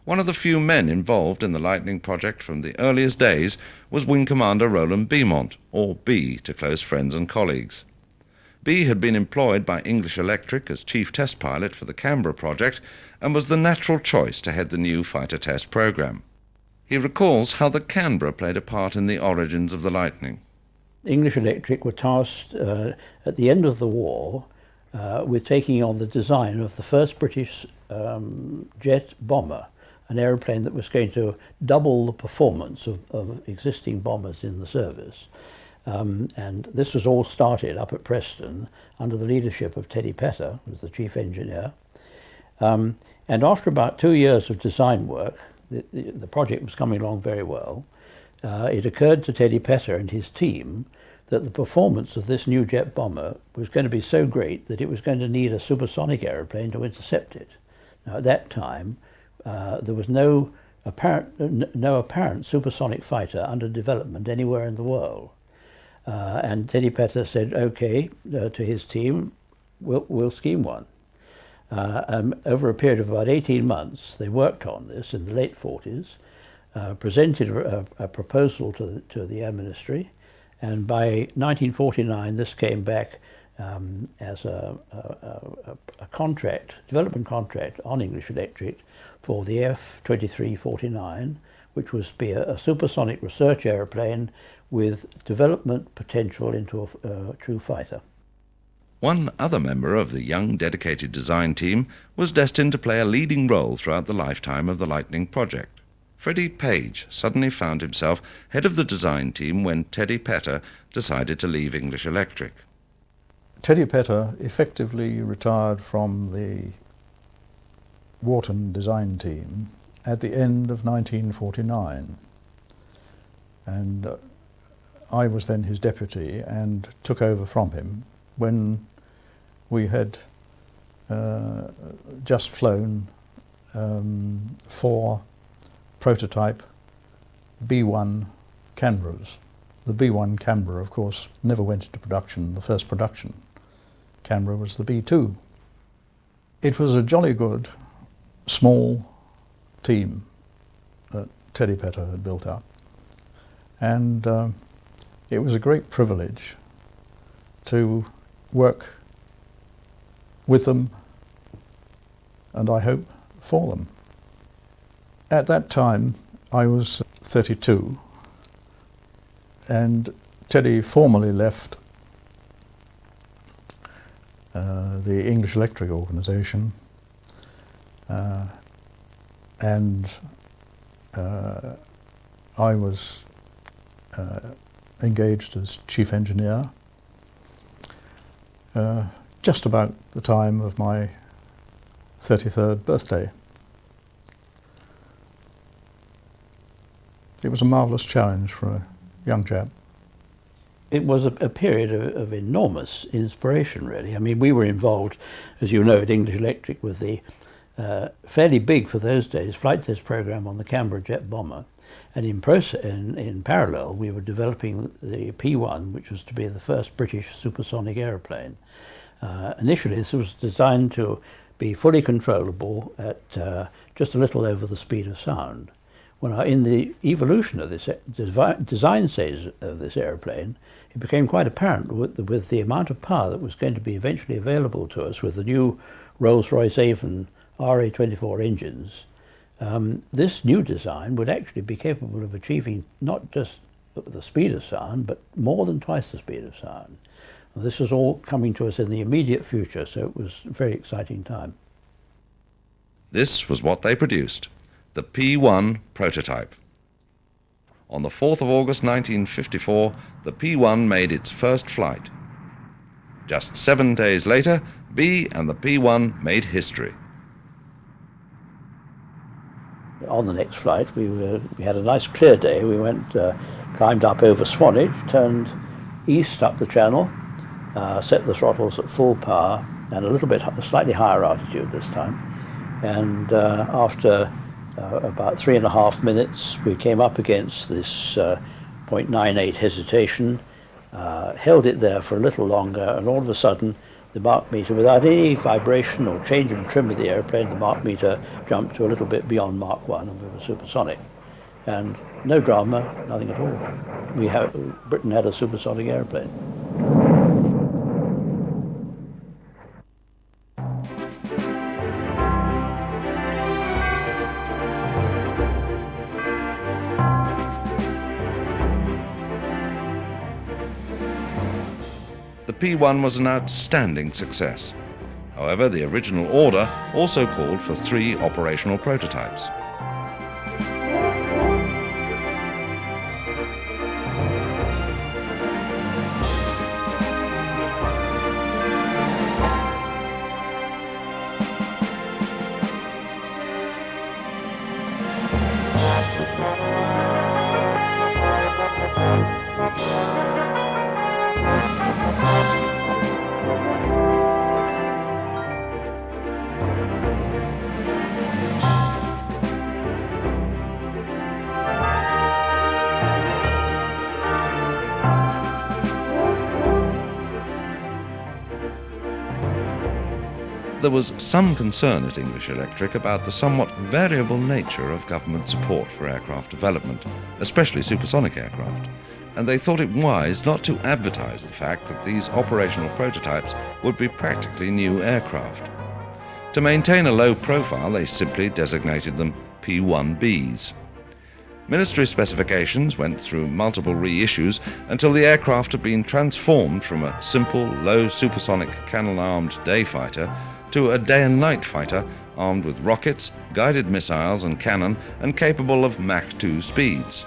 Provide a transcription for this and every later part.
One of the few men involved in the Lightning project from the earliest days was Wing Commander Roland Beaumont, or B to close friends and colleagues. B had been employed by English Electric as chief test pilot for the Canberra project and was the natural choice to head the new fighter test program. He recalls how the Canberra played a part in the origins of the Lightning. English Electric were tasked at the end of the war with taking on the design of the first British jet bomber, an aeroplane that was going to double the performance of existing bombers in the service. And this was all started up at Preston under the leadership of Teddy Petter, who was the chief engineer. And after about 2 years of design work, the project was coming along very well. It occurred to Teddy Petter and his team that the performance of this new jet bomber was going to be so great that it was going to need a supersonic aeroplane to intercept it. Now, at that time, there was no apparent supersonic fighter under development anywhere in the world. And Teddy Petter said, OK, to his team, we'll scheme one. Over a period of about 18 months, they worked on this in the late 40s, presented a proposal to the Air Ministry, and by 1949 this came back as a development contract on English Electric for the F-2349, which was to be a supersonic research aeroplane with development potential into a true fighter. One other member of the young, dedicated design team was destined to play a leading role throughout the lifetime of the Lightning project. Freddie Page suddenly found himself head of the design team when Teddy Petter decided to leave English Electric. Teddy Petter effectively retired from the Wharton design team at the end of 1949. And I was then his deputy and took over from him when we had just flown 4 prototype B-1 Canberras. The B-1 Canberra, of course, never went into production. The first production Canberra was the B-2. It was a jolly good, small team that Teddy Petter had built up. And it was a great privilege to work with them, and I hope for them. At that time, I was 32, and Teddy formally left the English Electric organisation, and I was engaged as chief engineer just about the time of my 33rd birthday. It was a marvellous challenge for a young chap. It was a period of enormous inspiration, really. I mean, we were involved, as you know, at English Electric with the fairly big, for those days, flight test program on the Canberra jet bomber. And in parallel, we were developing the P-1, which was to be the first British supersonic aeroplane. Initially, this was designed to be fully controllable at just a little over the speed of sound. Well, in the evolution of this design stage of this aeroplane, it became quite apparent with the amount of power that was going to be eventually available to us with the new Rolls-Royce Avon RA24 engines. This new design would actually be capable of achieving not just the speed of sound, but more than twice the speed of sound. And this was all coming to us in the immediate future, so it was a very exciting time. This was what they produced, the P-1 prototype. On the 4th of August 1954, the P-1 made its first flight. Just 7 days later, B and the P-1 made history. On the next flight, we had a nice clear day. We went, climbed up over Swanage, turned east up the channel, set the throttles at full power and a slightly higher altitude this time. And after about 3.5 minutes, we came up against this 0.98 hesitation, held it there for a little longer, and all of a sudden the Mach meter, without any vibration or change in trim of the aeroplane, the Mach meter jumped to a little bit beyond Mach 1 and we were supersonic. And no drama, nothing at all. Britain had a supersonic aeroplane. The P-1 was an outstanding success. However, the original order also called for 3 operational prototypes. There was some concern at English Electric about the somewhat variable nature of government support for aircraft development, especially supersonic aircraft, and they thought it wise not to advertise the fact that these operational prototypes would be practically new aircraft. To maintain a low profile, they simply designated them P-1Bs. Ministry specifications went through multiple reissues until the aircraft had been transformed from a simple, low supersonic cannon-armed day fighter to a day and night fighter armed with rockets, guided missiles and cannon, and capable of Mach 2 speeds.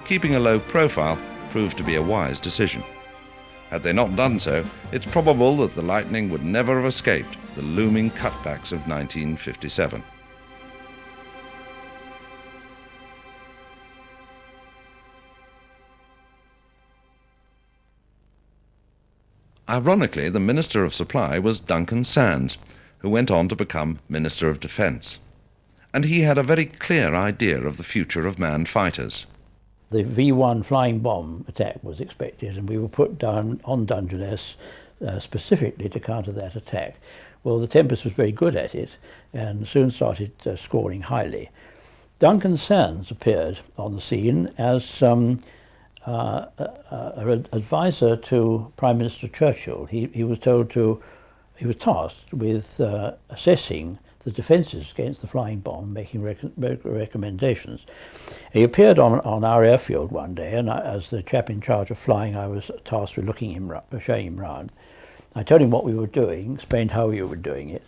Keeping a low profile proved to be a wise decision. Had they not done so, it's probable that the Lightning would never have escaped the looming cutbacks of 1957. Ironically, the Minister of Supply was Duncan Sands, who went on to become Minister of Defence. And he had a very clear idea of the future of manned fighters. The V-1 flying bomb attack was expected, and we were put down on Dungeness specifically to counter that attack. Well, the Tempest was very good at it and soon started scoring highly. Duncan Sands appeared on the scene as an advisor to Prime Minister Churchill. He was tasked with assessing the defences against the flying bomb, making recommendations. He appeared on our airfield one day, and as the chap in charge of flying, I was tasked with showing him round. I told him what we were doing, explained how we were doing it,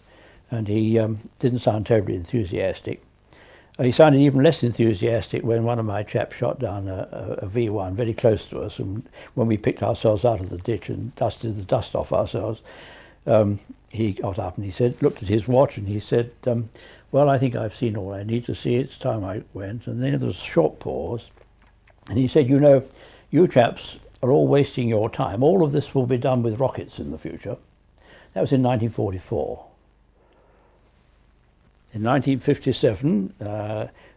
and he didn't sound terribly enthusiastic. He sounded even less enthusiastic when one of my chaps shot down a V-1 very close to us, and when we picked ourselves out of the ditch and dusted the dust off ourselves, he got up and he said, looked at his watch and he said, well, I think I've seen all I need to see. It's time I went. And then there was a short pause, and he said, you know, you chaps are all wasting your time. All of this will be done with rockets in the future. That was in 1944. In 1957,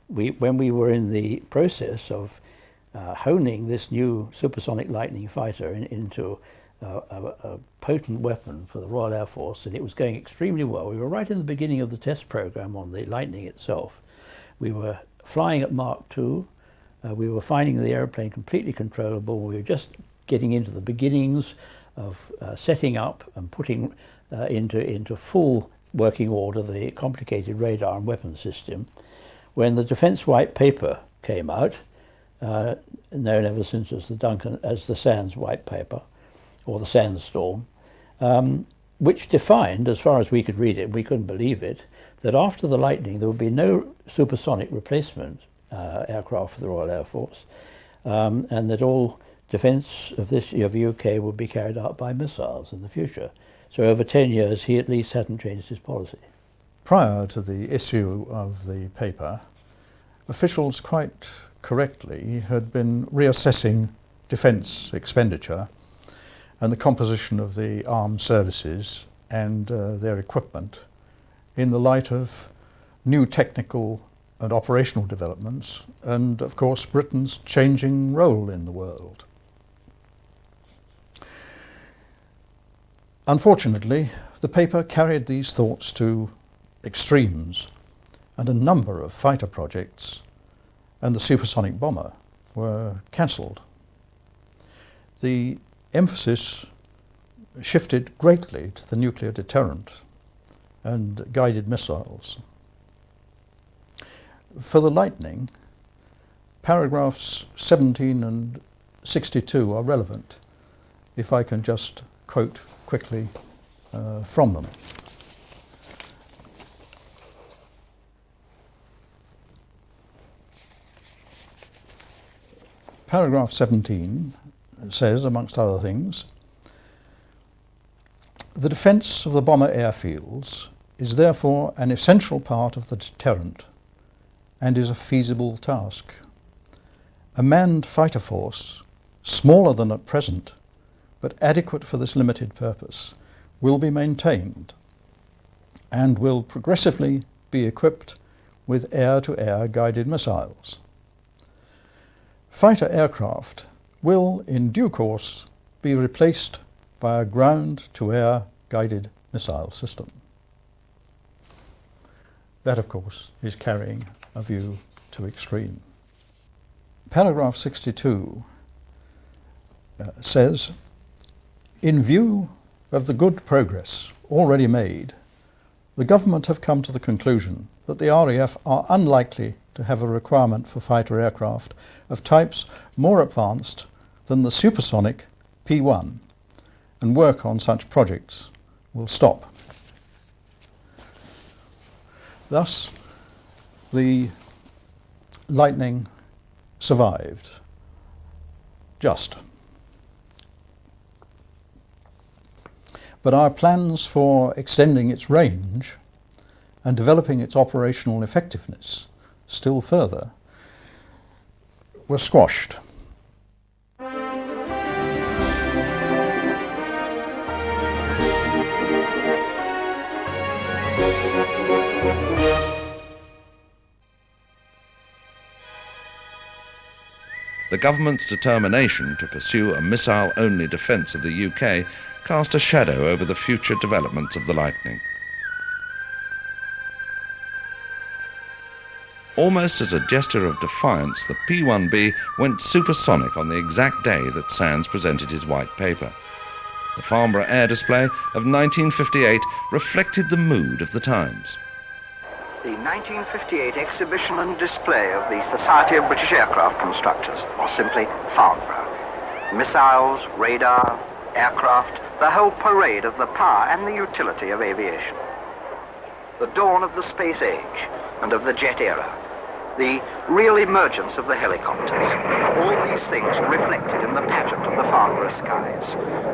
when we were in the process of honing this new supersonic Lightning fighter into a potent weapon for the Royal Air Force, and it was going extremely well. We were right in the beginning of the test program on the Lightning itself. We were flying at Mach 2. We were finding the aeroplane completely controllable. We were just getting into the beginnings of setting up and putting into full working order the complicated radar and weapons system, when the Defence White Paper came out, known ever since as the Sands White Paper, or the Sandstorm, which defined, as far as we could read it, we couldn't believe it, that after the Lightning there would be no supersonic replacement aircraft for the Royal Air Force, and that all defence of the UK would be carried out by missiles in the future. So over 10 years, he at least hadn't changed his policy. Prior to the issue of the paper, officials quite correctly had been reassessing defence expenditure and the composition of the armed services and their equipment in the light of new technical and operational developments and, of course, Britain's changing role in the world. Unfortunately, the paper carried these thoughts to extremes, and a number of fighter projects and the supersonic bomber were cancelled. The emphasis shifted greatly to the nuclear deterrent and guided missiles. For the Lightning, paragraphs 17 and 62 are relevant, if I can just quote quickly from them. Paragraph 17 says, amongst other things, the defence of the bomber airfields is therefore an essential part of the deterrent and is a feasible task. A manned fighter force, smaller than at present, but adequate for this limited purpose, will be maintained and will progressively be equipped with air-to-air guided missiles. Fighter aircraft will, in due course, be replaced by a ground-to-air guided missile system. That, of course, is carrying a view to extreme. Paragraph 62 says, in view of the good progress already made, the government have come to the conclusion that the RAF are unlikely to have a requirement for fighter aircraft of types more advanced than the supersonic P-1, and work on such projects will stop. Thus, the Lightning survived, just. But our plans for extending its range and developing its operational effectiveness still further were squashed. The government's determination to pursue a missile-only defence of the UK cast a shadow over the future developments of the Lightning. Almost as a gesture of defiance, the P-1B went supersonic on the exact day that Sands presented his white paper. The Farnborough Air Display of 1958 reflected the mood of the times. The 1958 exhibition and display of the Society of British Aircraft Constructors, or simply Farnborough. Missiles, radar, aircraft, the whole parade of the power and the utility of aviation. The dawn of the space age and of the jet era. The real emergence of the helicopters. All these things reflected in the pageant of the Farnborough skies.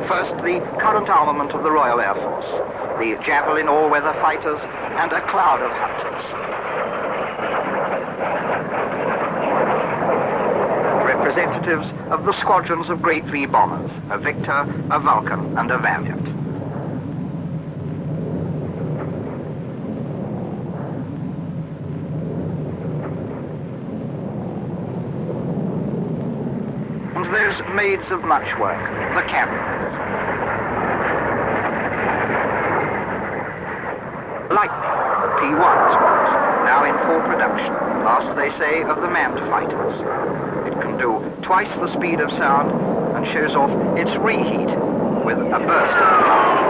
First, the current armament of the Royal Air Force, the Javelin all-weather fighters, and a cloud of hunters. Representatives of the squadrons of great V bombers, a Victor, a Vulcan, and a Valiant. And those maids of much work, the camerons. Lightning, the P-1's was, now in full production, last they say of the manned fighters. It can do twice the speed of sound and shows off its reheat with a burst of power.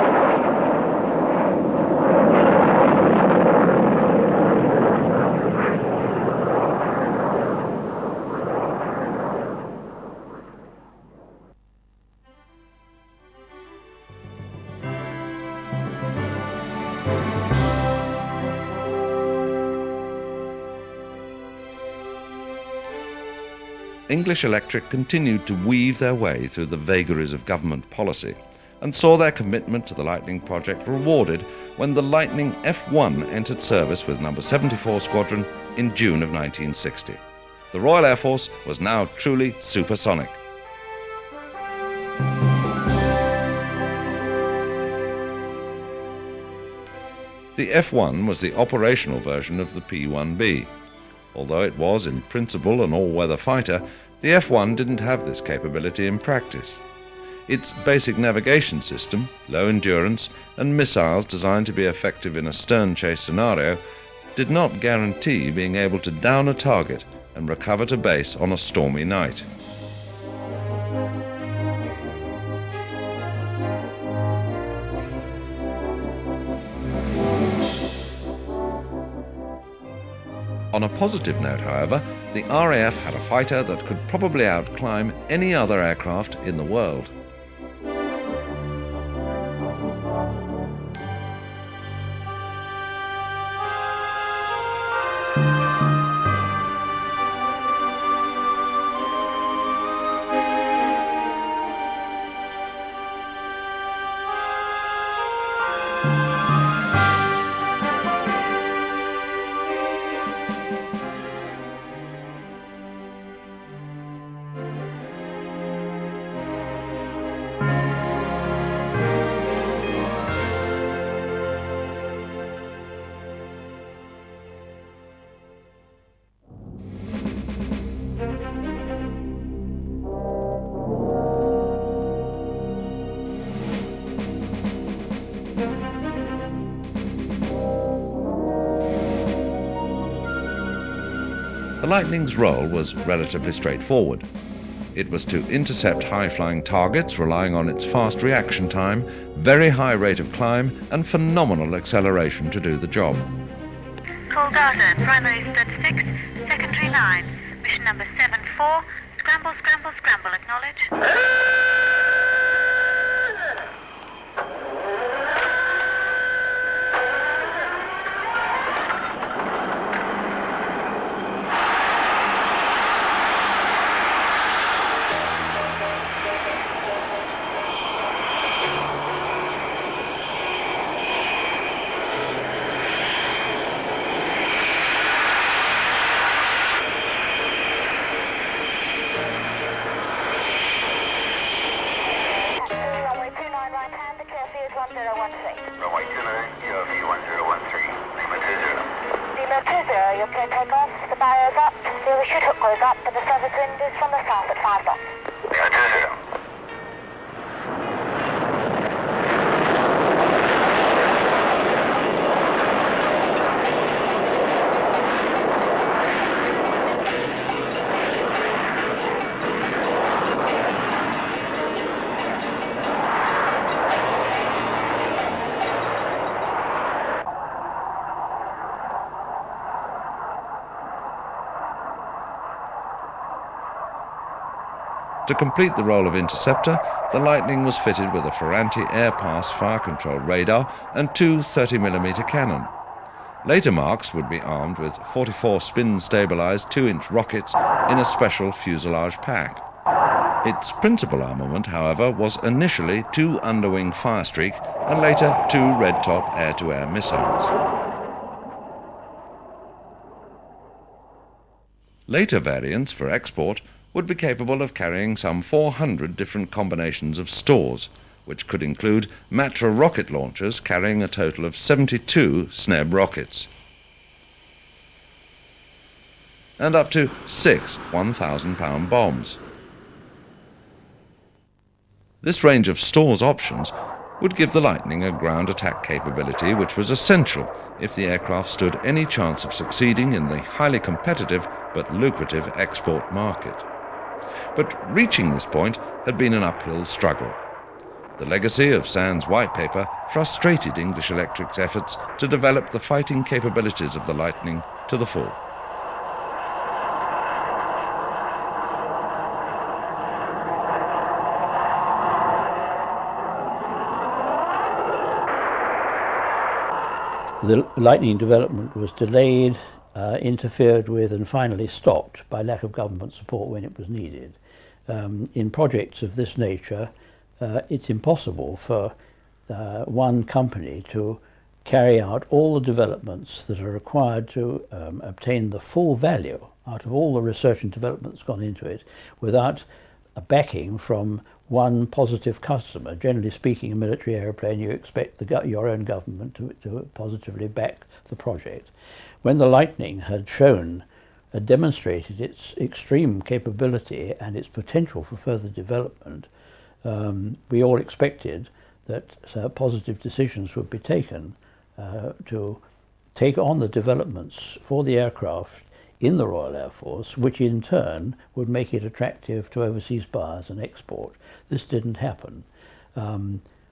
English Electric continued to weave their way through the vagaries of government policy and saw their commitment to the Lightning project rewarded when the Lightning F1 entered service with No. 74 Squadron in June of 1960. The Royal Air Force was now truly supersonic. The F1 was the operational version of the P-1B. Although it was, in principle, an all-weather fighter, the F-1 didn't have this capability in practice. Its basic navigation system, low endurance, and missiles designed to be effective in a stern chase scenario did not guarantee being able to down a target and recover to base on a stormy night. On a positive note, however, the RAF had a fighter that could probably outclimb any other aircraft in the world. The Lightning's role was relatively straightforward. It was to intercept high-flying targets relying on its fast reaction time, very high rate of climb, and phenomenal acceleration to do the job. Call data, primary 36, secondary 9, mission number 74, scramble, scramble, scramble, acknowledge. Your plane takeoff, the barrier's up, the overshoot hook goes up, and the surface wind is from the south at 5 knots. To complete the role of interceptor, the Lightning was fitted with a Ferranti air-pass fire-control radar and two 30mm cannon. Later Marks would be armed with 44 spin-stabilized 2-inch rockets in a special fuselage pack. Its principal armament, however, was initially 2 underwing Firestreak and later 2 Red Top air-to-air missiles. Later variants for export would be capable of carrying some 400 different combinations of stores, which could include Matra rocket launchers carrying a total of 72 SNEB rockets, and up to 6 1,000-pound bombs. This range of stores options would give the Lightning a ground attack capability which was essential if the aircraft stood any chance of succeeding in the highly competitive but lucrative export market. But reaching this point had been an uphill struggle. The legacy of Sands' white paper frustrated English Electric's efforts to develop the fighting capabilities of the Lightning to the full. The Lightning development was delayed, interfered with, and finally stopped by lack of government support when it was needed. In projects of this nature, it's impossible for one company to carry out all the developments that are required to obtain the full value out of all the research and development that's gone into it without a backing from one positive customer. Generally speaking, a military aeroplane, you expect your own government to positively back the project. When the Lightning had demonstrated its extreme capability and its potential for further development, we all expected that positive decisions would be taken to take on the developments for the aircraft in the Royal Air Force, which in turn would make it attractive to overseas buyers and export. This didn't happen.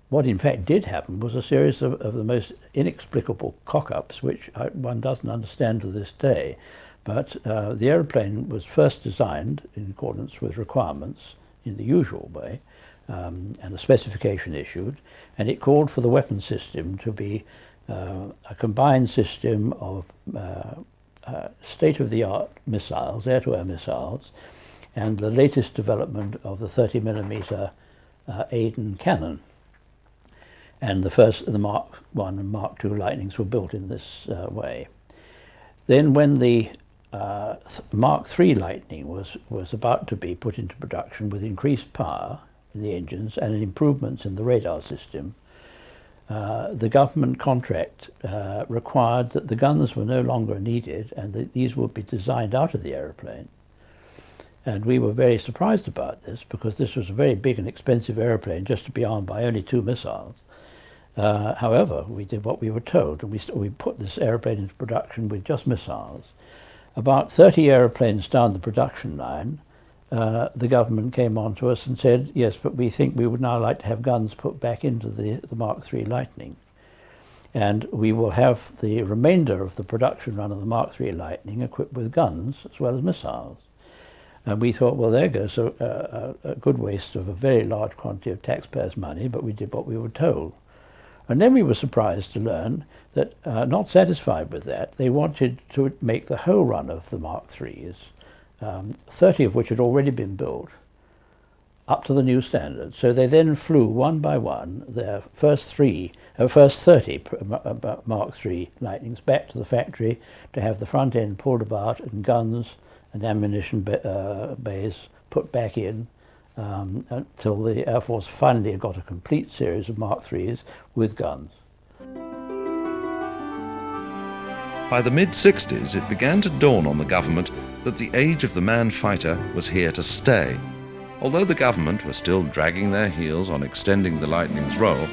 What in fact did happen was a series of the most inexplicable cock-ups, which one doesn't understand to this day. But the aeroplane was first designed in accordance with requirements in the usual way, and a specification issued, and it called for the weapon system to be a combined system of state-of-the-art missiles, air-to-air missiles, and the latest development of the 30mm Aden cannon. And the Mark I and Mark II Lightnings were built in this way. Then when the Mark III Lightning was about to be put into production with increased power in the engines and improvements in the radar system, the government contract required that the guns were no longer needed and that these would be designed out of the aeroplane. And we were very surprised about this, because this was a very big and expensive aeroplane just to be armed by only 2 missiles. However, we did what we were told, and we put this aeroplane into production with just missiles. About 30 aeroplanes down the production line, the government came on to us and said, yes, but we think we would now like to have guns put back into the Mark III Lightning. And we will have the remainder of the production run of the Mark III Lightning equipped with guns as well as missiles. And we thought, well, there goes a good waste of a very large quantity of taxpayers' money, but we did what we were told. And then we were surprised to learn that, not satisfied with that, they wanted to make the whole run of the Mark IIIs, 30 of which had already been built, up to the new standards. So they then flew one by one their first 30 Mark III Lightnings back to the factory to have the front end pulled apart and guns and ammunition bays put back in, until the Air Force finally got a complete series of Mark IIIs with guns. By the mid-60s, it began to dawn on the government that the age of the manned fighter was here to stay. Although the government were still dragging their heels on extending the Lightning's role,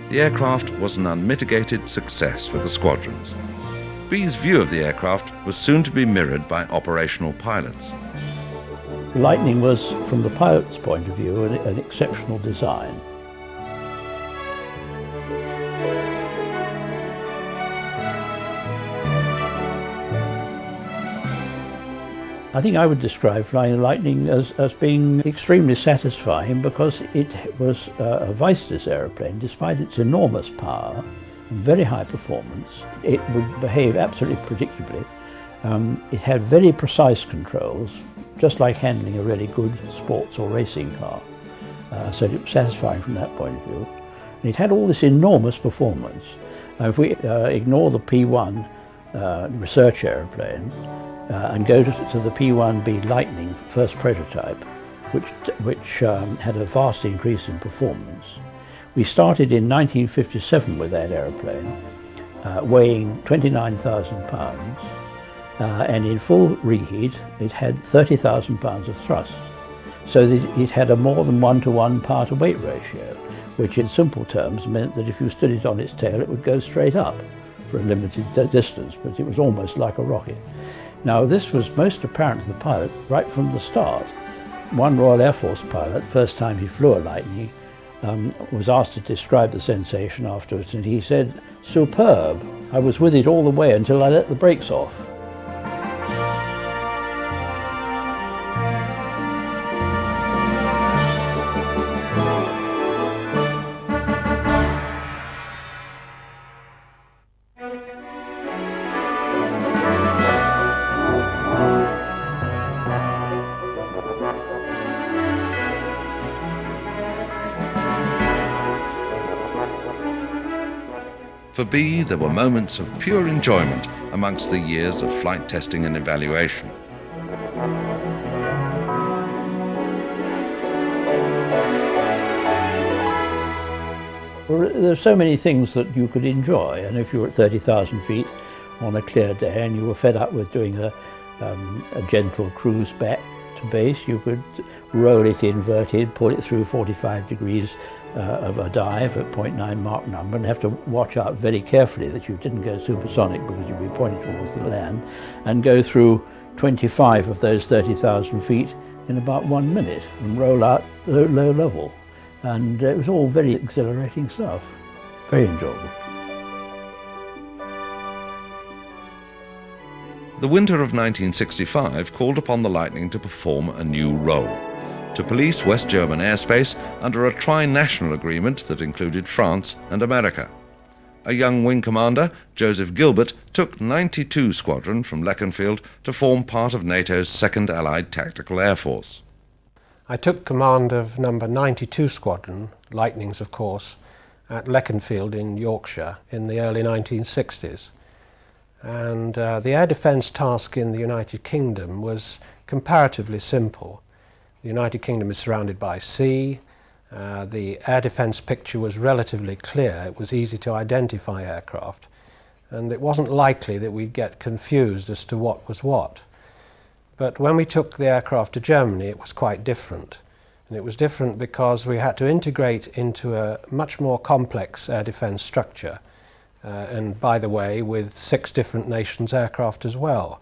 the aircraft was an unmitigated success with the squadrons. Bee's view of the aircraft was soon to be mirrored by operational pilots. The Lightning was, from the pilot's point of view, an exceptional design. I think I would describe flying the Lightning as being extremely satisfying, because it was a Viestis aeroplane. Despite its enormous power and very high performance, it would behave absolutely predictably. It had very precise controls, just like handling a really good sports or racing car. So it was satisfying from that point of view. And it had all this enormous performance. If we ignore the P-1 research aeroplane, and go to the P-1B Lightning first prototype, which had a vast increase in performance. We started in 1957 with that aeroplane, weighing 29,000 pounds, and in full reheat it had 30,000 pounds of thrust. So that it had a more than 1-to-1 power-to-weight ratio, which in simple terms meant that if you stood it on its tail it would go straight up for a limited distance, but it was almost like a rocket. Now, this was most apparent to the pilot right from the start. One Royal Air Force pilot, first time he flew a Lightning, was asked to describe the sensation afterwards, and he said, "Superb. I was with it all the way until I let the brakes off." For Bee, there were moments of pure enjoyment amongst the years of flight testing and evaluation. Well, there are so many things that you could enjoy, and if you were at 30,000 feet on a clear day and you were fed up with doing a gentle cruise back, to base. You could roll it inverted, pull it through 45 degrees of a dive at 0.9 Mach number, and have to watch out very carefully that you didn't go supersonic because you'd be pointing towards the land, and go through 25 of those 30,000 feet in about 1 minute and roll out low level. And it was all very exhilarating stuff, very enjoyable. The winter of 1965 called upon the Lightning to perform a new role, to police West German airspace under a tri-national agreement that included France and America. A young wing commander, Joseph Gilbert, took 92 Squadron from Leconfield to form part of NATO's 2nd Allied Tactical Air Force. I took command of number 92 Squadron, Lightnings of course, at Leconfield in Yorkshire in the early 1960s. And the air defence task in the United Kingdom was comparatively simple. The United Kingdom is surrounded by sea. The air defence picture was relatively clear. It was easy to identify aircraft, and it wasn't likely that we'd get confused as to what was what. But when we took the aircraft to Germany, it was quite different. And it was different because we had to integrate into a much more complex air defence structure. And by the way, with 6 different nations' aircraft as well.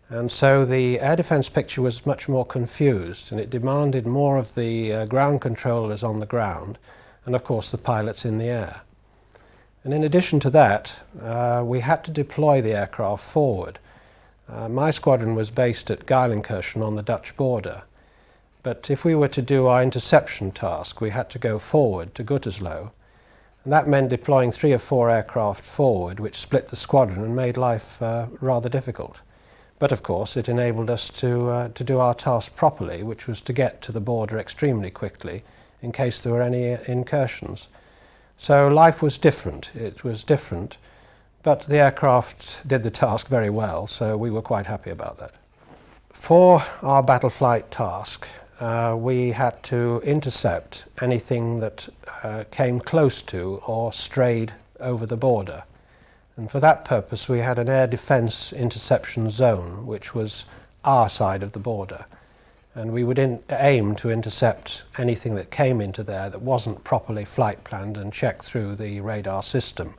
And so the air defence picture was much more confused, and it demanded more of the ground controllers on the ground, and of course the pilots in the air. And in addition to that, we had to deploy the aircraft forward. My squadron was based at Geilenkirchen on the Dutch border, but if we were to do our interception task, we had to go forward to Gütersloh. And that meant deploying 3 or 4 aircraft forward, which split the squadron and made life rather difficult. But of course it enabled us to do our task properly, which was to get to the border extremely quickly in case there were any incursions. So life was different, it was different, but the aircraft did the task very well, so we were quite happy about that. For our battle flight task, we had to intercept anything that came close to or strayed over the border. And for that purpose we had an air defence interception zone, which was our side of the border. And we would aim to intercept anything that came into there that wasn't properly flight planned and checked through the radar system.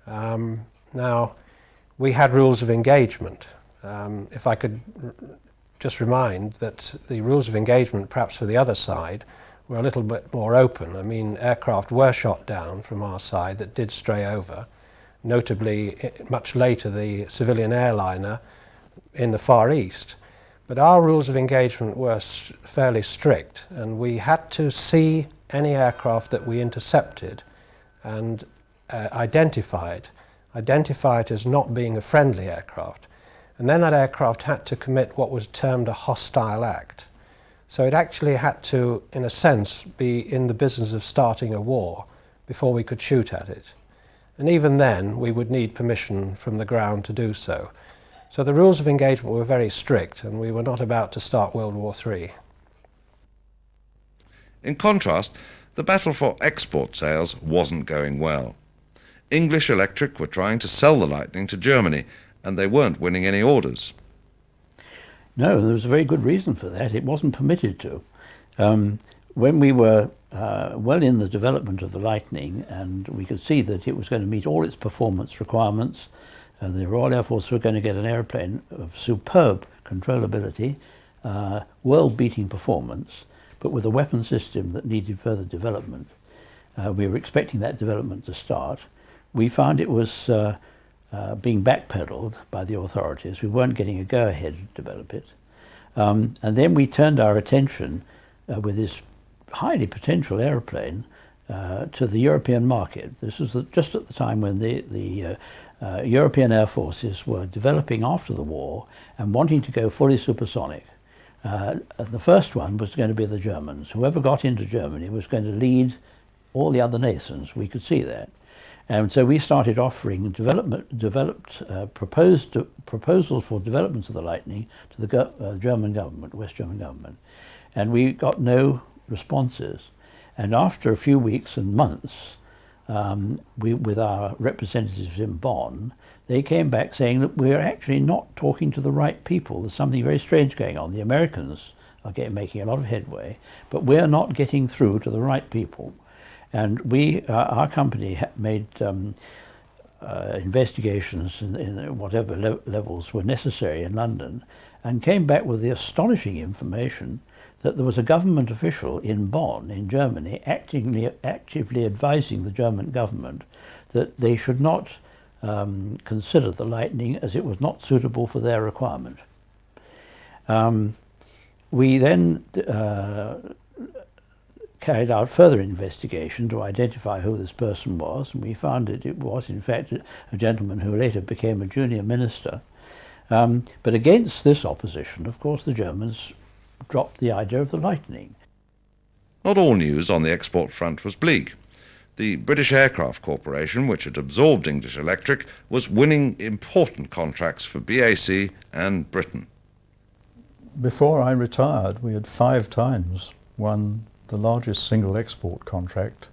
Now, we had rules of engagement. If I could just remind that the rules of engagement, perhaps for the other side, were a little bit more open. I mean, aircraft were shot down from our side that did stray over, notably much later the civilian airliner in the Far East. But our rules of engagement were fairly strict, and we had to see any aircraft that we intercepted and identify it as not being a friendly aircraft. And then that aircraft had to commit what was termed a hostile act. So it actually had to, in a sense, be in the business of starting a war before we could shoot at it. And even then, we would need permission from the ground to do so. So the rules of engagement were very strict, and we were not about to start World War III. In contrast, the battle for export sales wasn't going well. English Electric were trying to sell the Lightning to Germany, and they weren't winning any orders. No, there was a very good reason for that. It wasn't permitted to. When we were well in the development of the Lightning, and we could see that it was going to meet all its performance requirements, the Royal Air Force were going to get an airplane of superb controllability, world-beating performance, but with a weapon system that needed further development. We were expecting that development to start. We found it was being backpedaled by the authorities. We weren't getting a go-ahead to develop it. And then we turned our attention with this highly potential airplane to the European market. This was just at the time when the European air forces were developing after the war and wanting to go fully supersonic. The first one was going to be the Germans. Whoever got into Germany was going to lead all the other nations. We could see that. And so we started offering proposals for developments of the Lightning to the German government, West German government. And we got no responses. And after a few weeks and months, with our representatives in Bonn, they came back saying that we're actually not talking to the right people. There's something very strange going on. The Americans are making a lot of headway, but we're not getting through to the right people. And our company made investigations in whatever levels were necessary in London, and came back with the astonishing information that there was a government official in Bonn, in Germany, actively advising the German government that they should not consider the lightning, as it was not suitable for their requirement. We then carried out further investigation to identify who this person was, and we found that it was in fact a gentleman who later became a junior minister. But against this opposition, of course, the Germans dropped the idea of the lightning. Not all news on the export front was bleak. The British Aircraft Corporation, which had absorbed English Electric, was winning important contracts for BAC and Britain. Before I retired, we had 5 times won the largest single export contract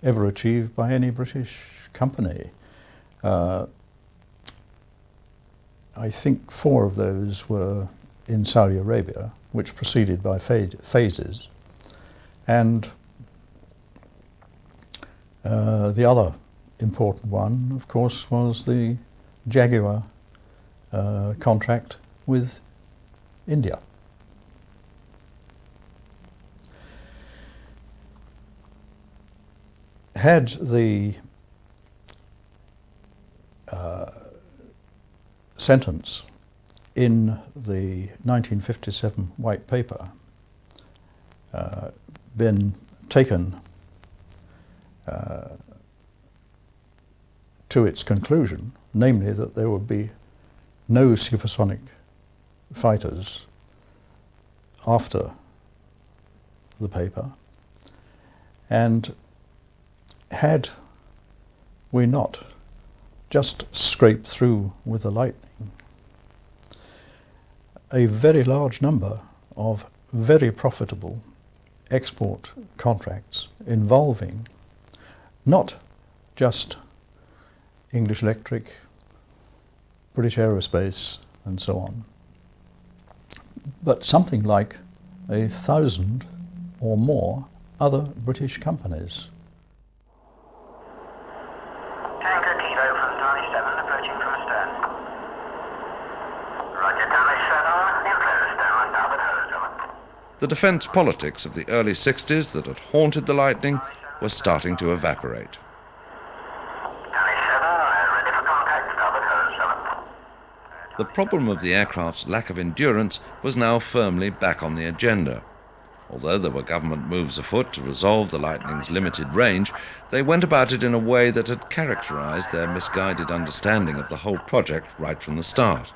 ever achieved by any British company. I think 4 of those were in Saudi Arabia, which proceeded by phases, and the other important one, of course, was the Jaguar contract with India. Had the sentence in the 1957 White Paper been taken to its conclusion, namely that there would be no supersonic fighters after the paper, and had we not just scraped through with the lightning, a very large number of very profitable export contracts involving not just English Electric, British Aerospace and so on, but something like 1,000 or more other British companies. Tanker Kilo from Charlie 7 approaching from astern. Roger, Charlie 7, new clearance down, starboard hose, over. The defence politics of the early 60s that had haunted the lightning were starting to evaporate. Charlie 7, ready for contact, starboard hose, over. The problem of the aircraft's lack of endurance was now firmly back on the agenda. Although there were government moves afoot to resolve the lightning's limited range, they went about it in a way that had characterised their misguided understanding of the whole project right from the start.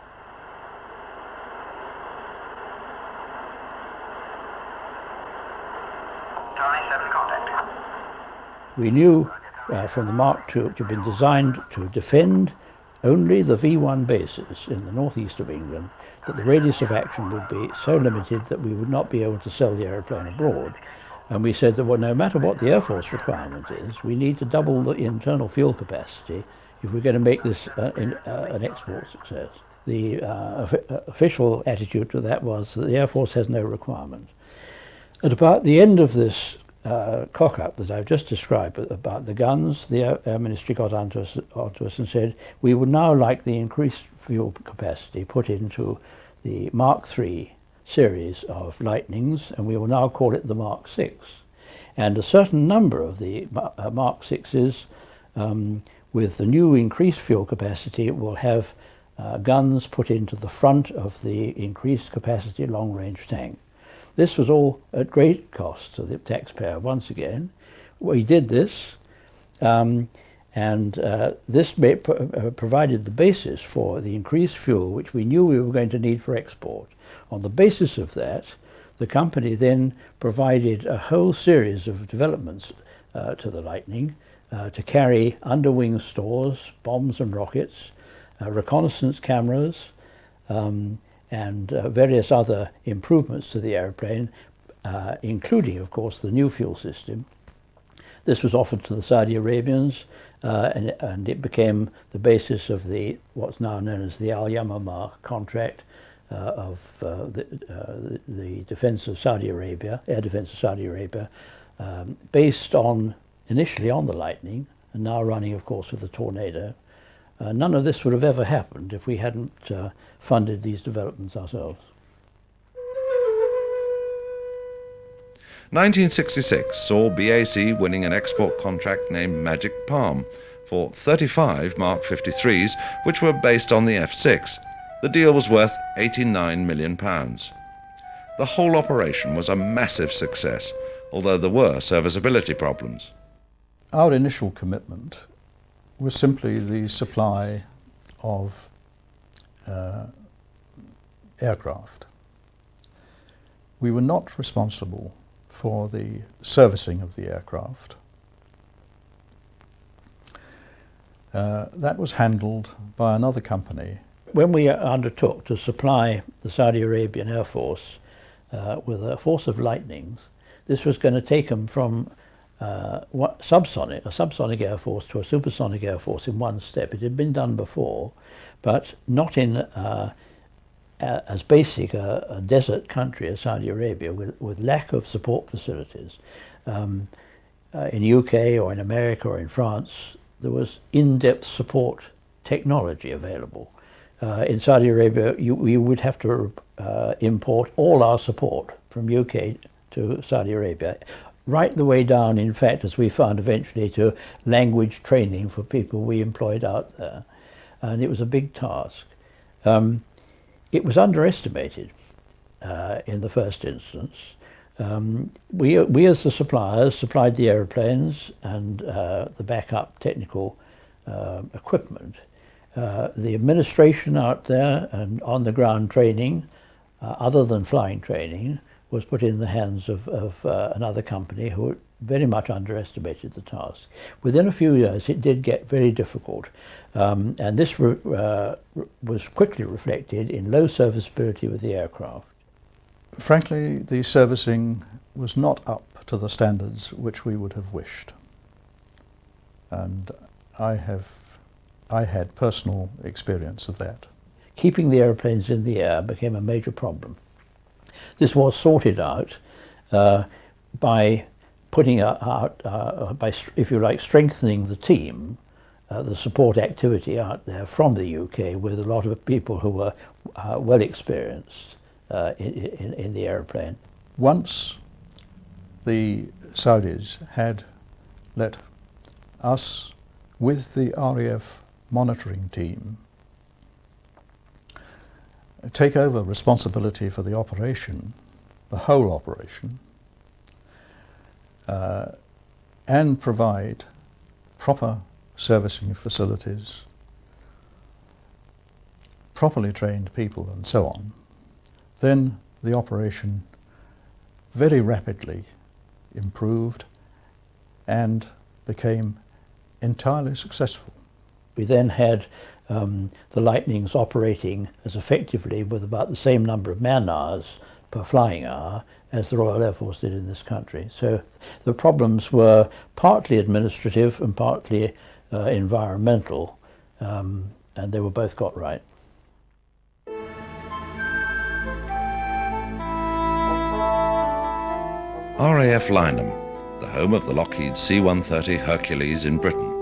Charlie 7, contact. We knew from the Mark II, which had been designed to defend only the V1 bases in the northeast of England, that the radius of action would be so limited that we would not be able to sell the aeroplane abroad. And we said that, well, no matter what the Air Force requirement is, we need to double the internal fuel capacity if we're going to make this an export success. The official attitude to that was that the Air Force has no requirement. At about the end of this cock-up that I've just described about the guns, the Air Ministry got onto us and said, we would now like the increased fuel capacity put into the Mark III series of Lightnings, and we will now call it the Mark VI. And a certain number of the Mark VIs, with the new increased fuel capacity, will have guns put into the front of the increased capacity long-range tank. This was all at great cost to the taxpayer once again. We did this, and this provided the basis for the increased fuel which we knew we were going to need for export. On the basis of that, the company then provided a whole series of developments to the Lightning to carry underwing stores, bombs and rockets, reconnaissance cameras, and various other improvements to the aeroplane, including, of course, the new fuel system. This was offered to the Saudi Arabians, and it became the basis of what's now known as the Al Yamamah contract of the defense of Saudi Arabia, air defense of Saudi Arabia, based initially on the Lightning, and now running, of course, with the Tornado. None of this would have ever happened if we hadn't funded these developments ourselves. 1966 saw BAC winning an export contract named Magic Palm for 35 Mark 53s, which were based on the F-6. The deal was worth £89 million. The whole operation was a massive success, although there were serviceability problems. Our initial commitment was simply the supply of aircraft. We were not responsible for the servicing of the aircraft. That was handled by another company. When we undertook to supply the Saudi Arabian Air Force with a force of Lightnings, this was going to take them from a subsonic Air Force to a supersonic Air Force in one step. It had been done before, but not in as basic a desert country as Saudi Arabia, with lack of support facilities. In UK or in America or in France, there was in-depth support technology available. In Saudi Arabia, we would have to import all our support from UK to Saudi Arabia, right the way down, in fact, as we found eventually, to language training for people we employed out there. And it was a big task. It was underestimated in the first instance. We as the suppliers supplied the aeroplanes and the backup technical equipment. The administration out there and on-the-ground training, other than flying training, was put in the hands of another company who very much underestimated the task. Within a few years it did get very difficult, and this was quickly reflected in low serviceability with the aircraft. Frankly, the servicing was not up to the standards which we would have wished, and I had personal experience of that. Keeping the airplanes in the air became a major problem. This was sorted out by putting by, if you like, strengthening the team, the support activity out there from the UK with a lot of people who were well experienced in the aeroplane. Once the Saudis had let us, with the RAF monitoring team, take over responsibility for the operation, the whole operation, and provide proper servicing facilities, properly trained people and so on, then the operation very rapidly improved and became entirely successful. We then had the Lightnings operating as effectively with about the same number of man-hours per flying hour as the Royal Air Force did in this country. So the problems were partly administrative and partly environmental, and they were both got right. RAF Lyneham, the home of the Lockheed C-130 Hercules in Britain.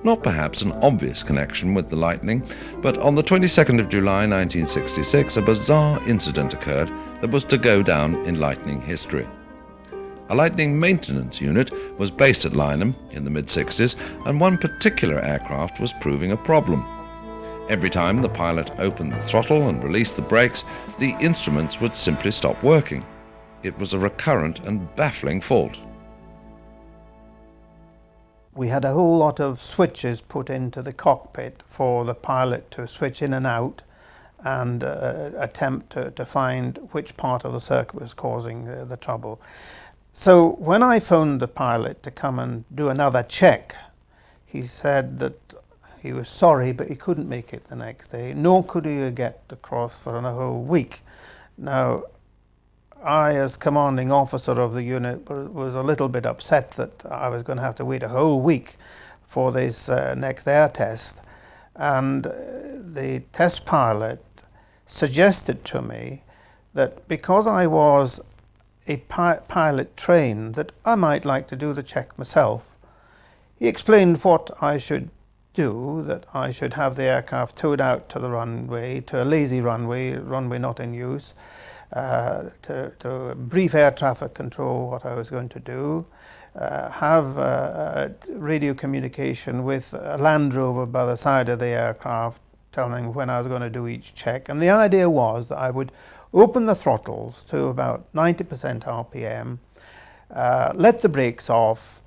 Not perhaps an obvious connection with the Lightning, but on the 22nd of July 1966 a bizarre incident occurred that was to go down in Lightning history. A Lightning maintenance unit was based at Lyneham in the mid-60s, and one particular aircraft was proving a problem. Every time the pilot opened the throttle and released the brakes, the instruments would simply stop working. It was a recurrent and baffling fault. We had a whole lot of switches put into the cockpit for the pilot to switch in and out and attempt to find which part of the circuit was causing the trouble. So when I phoned the pilot to come and do another check, he said that he was sorry, but he couldn't make it the next day, nor could he get across for a whole week. Now, I, as commanding officer of the unit, was a little bit upset that I was going to have to wait a whole week for this next air test. And the test pilot suggested to me that because I was a pilot trained, that I might like to do the check myself. He explained what I should do, that I should have the aircraft towed out to the runway, to a lazy runway not in use, to brief air traffic control what I was going to do, have radio communication with a Land Rover by the side of the aircraft telling when I was going to do each check. And the idea was that I would open the throttles to about 90% RPM, let the brakes off,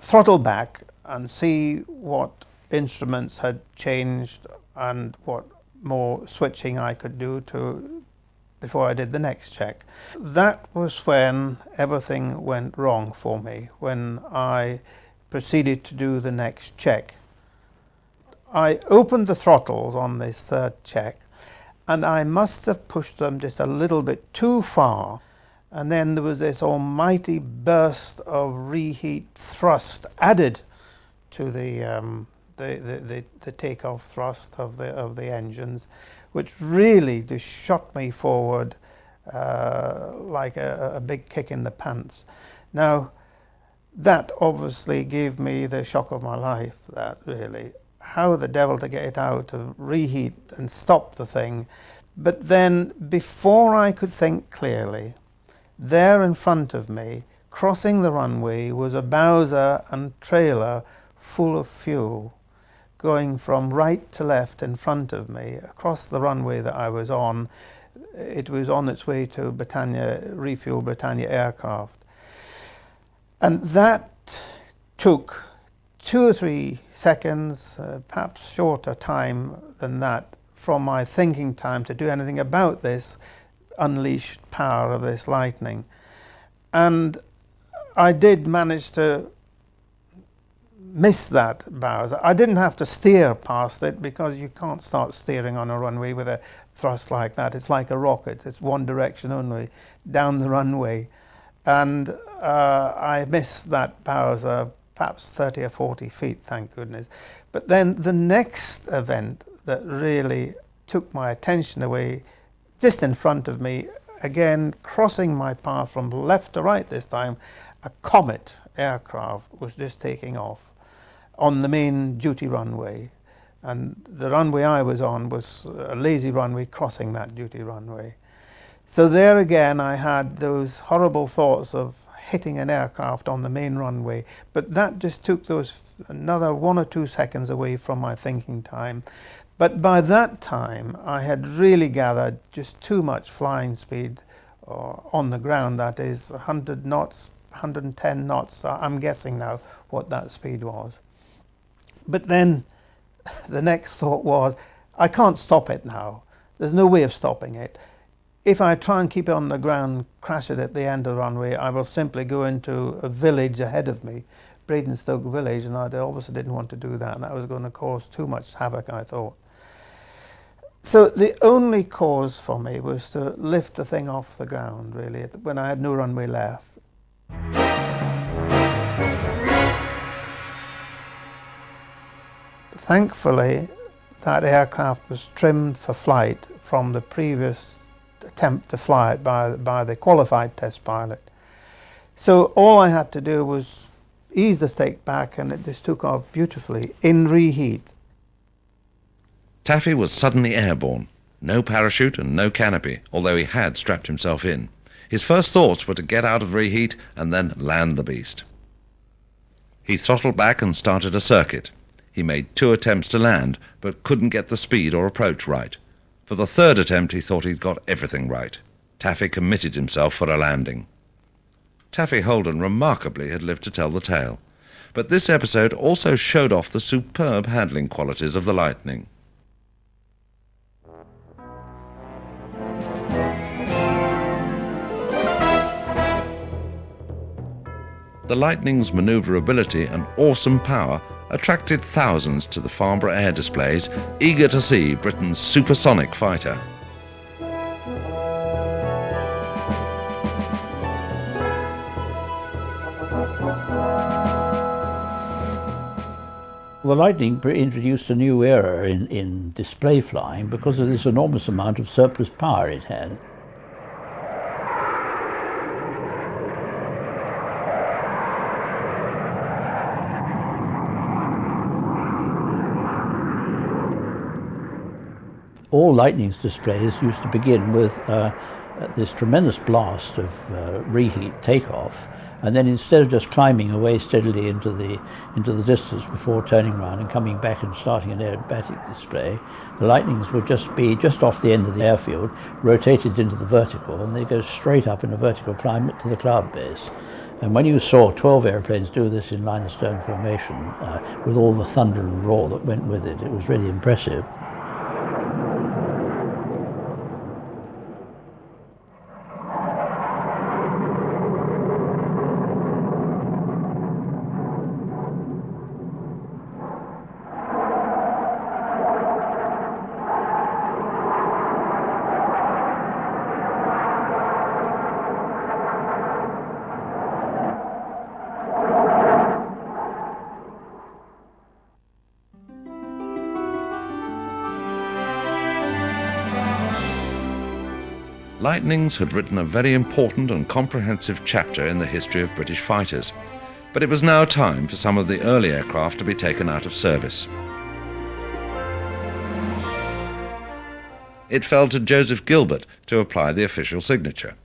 throttle back and see what instruments had changed and what more switching I could do before I did the next check. That was when everything went wrong for me, when I proceeded to do the next check. I opened the throttles on this third check, and I must have pushed them just a little bit too far, and then there was this almighty burst of reheat thrust added to the takeoff thrust of the engines, which really just shot me forward like a big kick in the pants. Now, that obviously gave me the shock of my life, that really. How the devil to get it out, to reheat and stop the thing. But then, before I could think clearly, there in front of me, crossing the runway, was a Bowser and trailer full of fuel, going from right to left in front of me, across the runway that I was on. It was on its way to refuel Britannia aircraft. And that took 2 or 3 seconds, perhaps shorter time than that, from my thinking time to do anything about this unleashed power of this lightning. And I did manage to miss that Bowser. I didn't have to steer past it, because you can't start steering on a runway with a thrust like that. It's like a rocket. It's one direction only, down the runway. And I missed that Bowser perhaps 30 or 40 feet, thank goodness. But then the next event that really took my attention away, just in front of me, again crossing my path from left to right this time, a Comet aircraft was just taking off on the main duty runway. And the runway I was on was a lazy runway crossing that duty runway. So there again I had those horrible thoughts of hitting an aircraft on the main runway, but that just took those another 1 or 2 seconds away from my thinking time. But by that time I had really gathered just too much flying speed on the ground, that is 100 knots, 110 knots, I'm guessing now what that speed was. But then the next thought was, I can't stop it now. There's no way of stopping it. If I try and keep it on the ground, crash it at the end of the runway, I will simply go into a village ahead of me, Bradenstoke village, and I obviously didn't want to do that, and that was going to cause too much havoc, I thought. So the only cause for me was to lift the thing off the ground, really, when I had no runway left. Thankfully, that aircraft was trimmed for flight from the previous attempt to fly it by the qualified test pilot. So all I had to do was ease the stick back, and it just took off beautifully in reheat. Taffy was suddenly airborne. No parachute and no canopy, although he had strapped himself in. His first thoughts were to get out of reheat and then land the beast. He throttled back and started a circuit. He made 2 attempts to land, but couldn't get the speed or approach right. For the 3rd attempt, he thought he'd got everything right. Taffy committed himself for a landing. Taffy Holden remarkably had lived to tell the tale, but this episode also showed off the superb handling qualities of the Lightning. The Lightning's manoeuvrability and awesome power attracted thousands to the Farnborough Air Displays, eager to see Britain's supersonic fighter. The Lightning introduced a new era in display flying because of this enormous amount of surplus power it had. All Lightning's displays used to begin with this tremendous blast of reheat takeoff, and then instead of just climbing away steadily into the distance before turning around and coming back and starting an aerobatic display, the Lightnings would just be just off the end of the airfield, rotated into the vertical, and they go straight up in a vertical climb to the cloud base. And when you saw 12 airplanes do this in line of stern formation, with all the thunder and roar that went with it, it was really impressive. Lightnings had written a very important and comprehensive chapter in the history of British fighters, but it was now time for some of the early aircraft to be taken out of service. It fell to Joseph Gilbert to apply the official signature.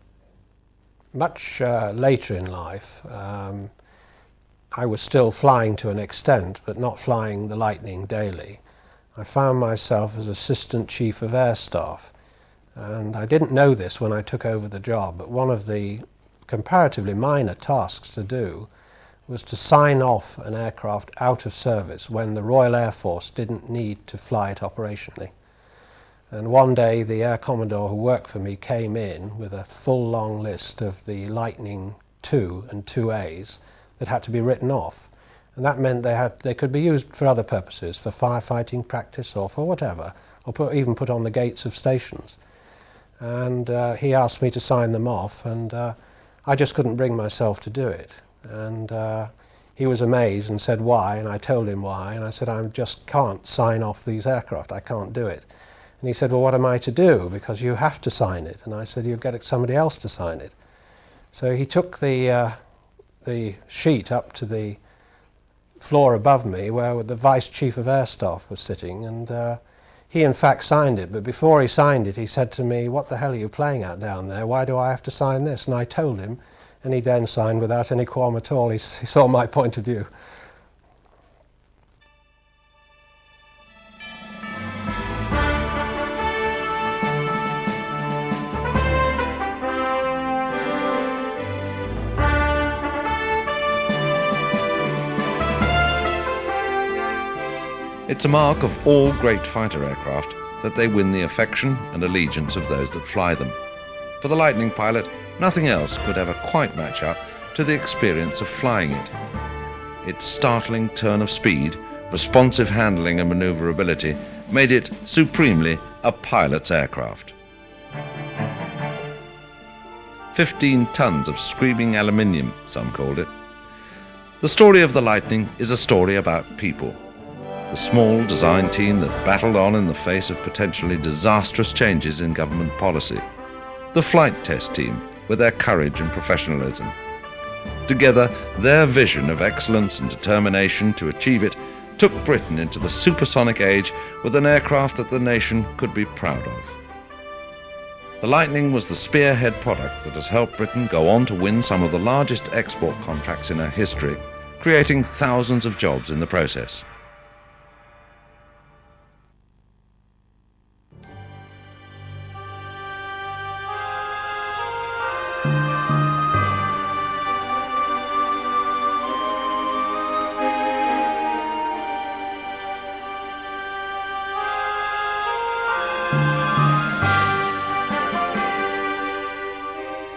Much later in life, I was still flying to an extent, but not flying the Lightning daily. I found myself as Assistant Chief of Air Staff. And I didn't know this when I took over the job, but one of the comparatively minor tasks to do was to sign off an aircraft out of service when the Royal Air Force didn't need to fly it operationally. And one day the Air Commodore who worked for me came in with a full long list of the Lightning II and 2As that had to be written off. And that meant they could be used for other purposes, for firefighting practice or for whatever, or even put on the gates of stations. And he asked me to sign them off, and I just couldn't bring myself to do it. And he was amazed and said why, and I told him why, and I said I just can't sign off these aircraft, I can't do it. And he said, well, what am I to do, because you have to sign it? And I said, you'll get somebody else to sign it. So he took the sheet up to the floor above me where the Vice Chief of Air Staff was sitting, and he in fact signed it, but before he signed it he said to me, what the hell are you playing at down there? Why do I have to sign this? And I told him, and he then signed without any qualm at all. He saw my point of view. It's a mark of all great fighter aircraft that they win the affection and allegiance of those that fly them. For the Lightning pilot, nothing else could ever quite match up to the experience of flying it. Its startling turn of speed, responsive handling and maneuverability made it supremely a pilot's aircraft. 15 tons of screaming aluminium, some called it. The story of the Lightning is a story about people. The small design team that battled on in the face of potentially disastrous changes in government policy. The flight test team with their courage and professionalism. Together, their vision of excellence and determination to achieve it took Britain into the supersonic age with an aircraft that the nation could be proud of. The Lightning was the spearhead product that has helped Britain go on to win some of the largest export contracts in her history, creating thousands of jobs in the process.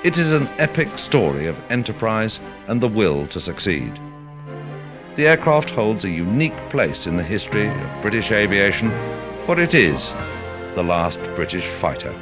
It is an epic story of enterprise and the will to succeed. The aircraft holds a unique place in the history of British aviation, for it is the last British fighter.